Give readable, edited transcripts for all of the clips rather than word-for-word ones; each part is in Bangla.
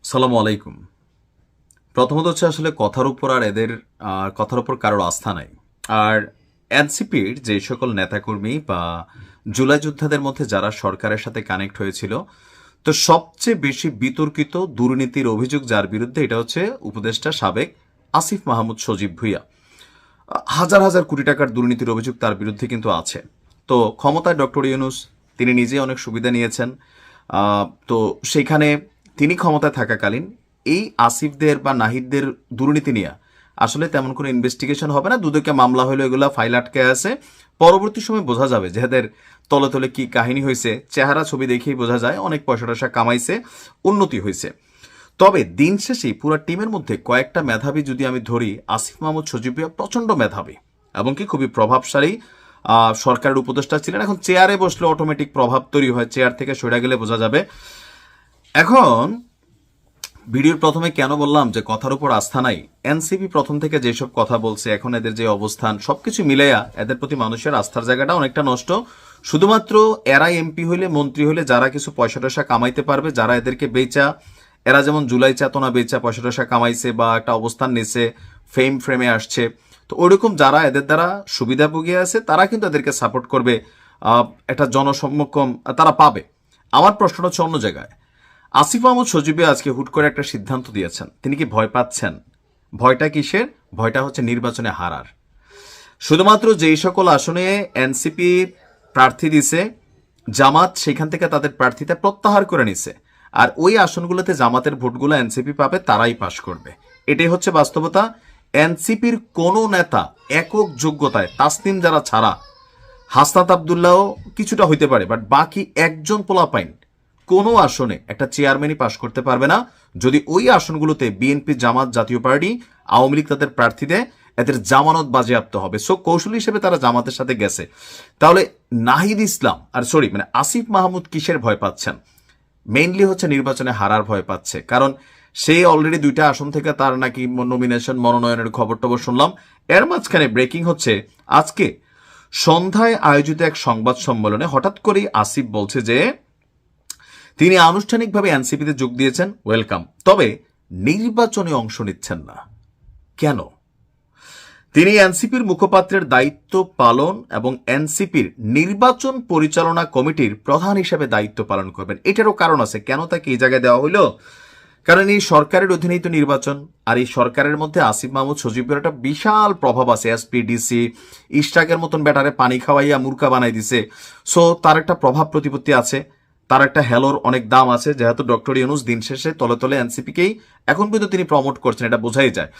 সালামু আলাইকুম। প্রথমত হচ্ছে আসলে কথার উপর আর এদের কথার উপর কারোর আস্থা নাই। আর এনসিপির যে সকল নেতাকর্মী বা জুলাই যোদ্ধাদের মধ্যে যারা সরকারের সাথে কানেক্ট হয়েছিল, তো সবচেয়ে বেশি বিতর্কিত দুর্নীতির অভিযোগ যার বিরুদ্ধে, এটা হচ্ছে উপদেষ্টা সাবেক আসিফ মাহমুদ সজীব ভুঁইয়া। হাজার হাজার কোটি টাকার দুর্নীতির অভিযোগ তার বিরুদ্ধে কিন্তু আছে। তো ক্ষমতায় ডক্টর ইউনূস তিনি নিজে অনেক সুবিধা নিয়েছেন। তো সেইখানে তিনি ক্ষমতায় থাকাকালীন এই আসিফদের বা নাহিদদের দুর্নীতি নিয়ে আসলে তেমন কোনো ইনভেস্টিগেশন হবে না। দুদকে মামলা হলো, এগুলো ফাইল আটকে আছে। পরবর্তী সময় বোঝা যাবে যে এদের তলে তলে কি কাহিনী হয়েছে। চেহারা ছবি দেখেই বোঝা যায় অনেক পয়সা টয়সা কামাইছে, উন্নতি হয়েছে। তবে দিন শেষে পুরো টিমের মধ্যে কয়েকটা মেধাবী যদি আমি ধরি, আসিফ মাহমুদ সজীব ভুঁইয়া প্রচণ্ড মেধাবী এবং কি খুবই প্রভাবশালী সরকারের উপদেষ্টা ছিলেন। এখন চেয়ারে বসলে অটোমেটিক প্রভাব তৈরি হয়, চেয়ার থেকে সরে গেলে বোঝা যাবে। এখন ভিডিওর প্রথমে কেন বললাম যে কথার উপর আস্থা নাই, এনসিপি প্রথম থেকে যেসব কথা বলছে, এখন এদের যে অবস্থান, সবকিছু মিলাইয়া এদের প্রতি মানুষের আস্থার জায়গাটা অনেকটা নষ্ট। শুধুমাত্র এরা এমপি হইলে, মন্ত্রী হইলে যারা কিছু পয়সা টয়সা কামাইতে পারবে, যারা এদেরকে বেচা, এরা যেমন জুলাই চেতনা বেচা পয়সা টয়সা কামাইছে বা একটা অবস্থান নিছে, ফ্রেমে আসছে, তো ওইরকম যারা এদের দ্বারা সুবিধাভোগী আছে তারা কিন্তু এদেরকে সাপোর্ট করবে, একটা জনসম্মুখম তারা পাবে। আমার প্রশ্নটা হচ্ছে অন্য জায়গায়। আসিফ মাহমুদ সজীবে আজকে হুট করে একটা সিদ্ধান্ত দিয়েছেন। তিনি কি ভয় পাচ্ছেন? ভয়টা কিসের? ভয়টা হচ্ছে নির্বাচনে হারার। শুধুমাত্র যেই সকল আসনে এনসিপি প্রার্থী দিছে, জামাত সেখান থেকে তাদের প্রার্থীতা প্রত্যাহার করে নিছে, আর ওই আসনগুলোতে জামাতের ভোটগুলো এনসিপি পাবে, তারাই পাশ করবে। এটাই হচ্ছে বাস্তবতা। এনসিপির কোনো নেতা একক যোগ্যতায়, তাসনিম যারা ছাড়া, হাসনাত আবদুল্লাহ কিছুটা হইতে পারে, বাট বাকি একজন পোলাপাইন কোনো আসনে একটা চেয়ারম্যানই পাশ করতে পারবে না যদি ওই আসনগুলোতে বিএনপি, জামাত, জাতীয় পার্টি, আওয়ামী লীগ তাদের প্রার্থী দেয়। এদের জামানত বাজেয়াপ্ত হবে। সো কৌশলী হিসেবে তারা জামাতের সাথে গেছে। তাহলে নাহিদ ইসলাম আসিফ মাহমুদ কিসের ভয় পাচ্ছেন? মেইনলি হচ্ছে নির্বাচনে হারার ভয় পাচ্ছে। কারণ সে অলরেডি 2টা আসন থেকে তার নাকি নমিনেশন, মনোনয়নের খবর টবর শুনলাম। এর মাঝখানে ব্রেকিং হচ্ছে, আজকে সন্ধ্যায় আয়োজিত এক সংবাদ সম্মেলনে হঠাৎ করেই আসিফ বলছে যে তিনি আনুষ্ঠানিকভাবে এনসিপিতে যোগ দিয়েছেন, ওয়েলকাম, তবে নির্বাচনে অংশ নিচ্ছেন না। কেন? তিনি এনসিপির মুখপাত্রের দায়িত্ব পালন এবং এনসিপির নির্বাচন পরিচালনা কমিটির প্রধান হিসেবে দায়িত্ব পালন করবেন। এটারও কারণ আছে কেন তাকে এই জায়গায় দেওয়া হইল। কারণ এই সরকারের অধীনেই তো নির্বাচন, আর এই সরকারের মধ্যে আসিফ মাহমুদ সজীবের একটা বিশাল প্রভাব আছে। এসপিডিসি ইস্টাকের মতন ব্যাটারে পানি খাওয়াইয়া মূর্খা বানাই দিছে। সো তার একটা প্রভাব প্রতিপত্তি আছে, তার একটা হ্যালোর অনেক দাম আছে। যেহেতু ডক্টর ইউনূস দিন শেষে তলে তলে এনসিপিকেই এখন কিন্তু তিনি প্রমোট করছেন, এটা বোঝাই যায়।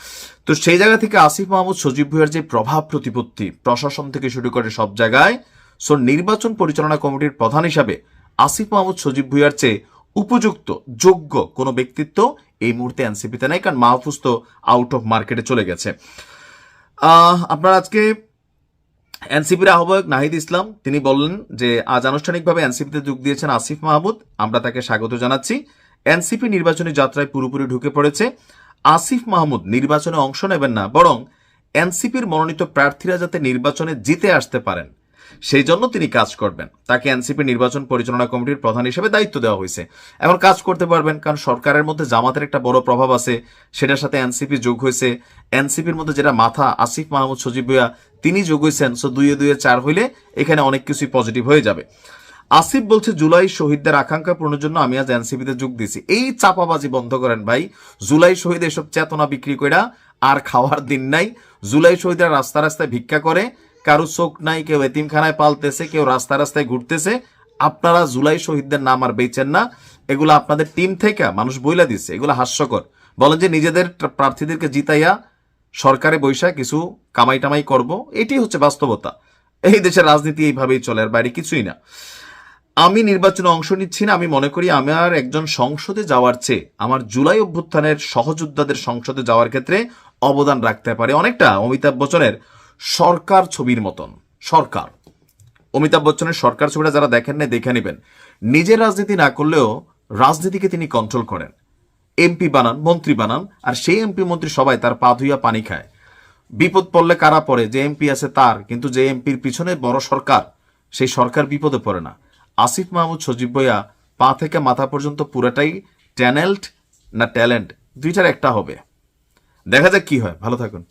তো সেই জায়গা থেকে আসিফ মাহমুদ সজীব ভুঁইয়ার যে প্রভাব প্রতিপত্তি প্রশাসন থেকে শুরু করে সব জায়গায়, সো নির্বাচন পরিচালনা কমিটির প্রধান হিসাবে আসিফ মাহমুদ সজীব ভুঁইয়ার চেয়ে উপযুক্ত, যোগ্য কোনো ব্যক্তিত্ব এই মুহূর্তে এনসিপিতে নাই। কারণ মাহফুজ তো আউট অফ মার্কেটে চলে গেছে। আপনারা আজকে এনসিপির আহ্বায়ক নাহিদ ইসলাম তিনি বললেন যে আজ আনুষ্ঠানিকভাবে এনসিপিতে যোগ দিয়েছেন আসিফ মাহমুদ, আমরা তাকে স্বাগত জানাচ্ছি। এনসিপি নির্বাচনী যাত্রায় পুরোপুরি ঢুকে পড়েছে। আসিফ মাহমুদ নির্বাচনে অংশ নেবেন না, বরং এনসিপির মনোনীত প্রার্থীরা যাতে নির্বাচনে জিতে আসতে পারেন সেই জন্য তিনি কাজ করবেন। তাকে এনসিপি নির্বাচন পরিচালনা কমিটির প্রধান হিসেবে দায়িত্ব দেওয়া হয়েছে। এখন কাজ করতে পারবেন, কারণ সরকারের মধ্যে জামাতের একটা বড় প্রভাব আছে, সেটার সাথে এনসিপি যোগ হয়েছে। এনসিপির মধ্যে যেটা মাথা আসিফ মাহমুদ সজীব ভুঁইয়া, তিনি যোগ হয়েছেন। সো 2-2-4 হইলে এখানে অনেক কিছুই পজিটিভ হয়ে যাবে। আসিফ বলছে জুলাই শহীদদের আকাঙ্ক্ষা পূরণের জন্য আমি আজ এনসিপিতে যোগ দিয়েছি। এই চাপাবাজি বন্ধ করেন ভাই। জুলাই শহীদ এসব চেতনা বিক্রি কইরা আর খাওয়ার দিন নাই। জুলাই শহীদরা রাস্তা রাস্তায় ভিক্ষা করে, কারো চোখ নাই, কেউ এতিমখানায় পালতেছে, কেউ রাস্তা রাস্তায় ঘুরতেছে। আপনারা জুলাই শহীদদের নাম আর বেচেন না। এগুলো আপনাদের টিম থেকে মানুষ বইলা দিচ্ছে, এগুলো হাস্যকর। বলেন যে নিজেদের প্রার্থীদেরকে জিতাইয়া সরকারে বৈশা কিছু কামাই টামাই করব, এটি হচ্ছে বাস্তবতা। এই দেশের রাজনীতি এইভাবেই চলে, আর বাইরে কিছুই না। আমি নির্বাচনে অংশ নিচ্ছি না। আমি মনে করি আমার একজন সংসদে যাওয়ার চেয়ে আমার জুলাই অভ্যুত্থানের সহযোদ্ধাদের সংসদে যাওয়ার ক্ষেত্রে অবদান রাখতে পারে, অনেকটা অমিতাভ বচ্চনের সরকার ছবির মতন। সরকার, অমিতাভ বচ্চনের সরকার ছবিটা যারা দেখেন না দেখে নেবেন। নিজের রাজনীতি না করলেও রাজনীতিকে তিনি কন্ট্রোল করেন, এমপি বানান, মন্ত্রী বানান, আর সেই এমপি মন্ত্রী সবাই তার পা ধুইয়া পানি খায়। বিপদ পড়লে কারা পড়ে? যে এমপি আছে তার, কিন্তু যে এমপির পিছনে বড় সরকার, সেই সরকার বিপদে পড়ে না। আসিফ মাহমুদ সজীব ভুঁইয়া পা থেকে মাথা পর্যন্ত পুরাটাই ট্যানেলড, না ট্যালেন্ট, দুইটার একটা হবে। দেখা যাক কি হয়। ভালো থাকুন।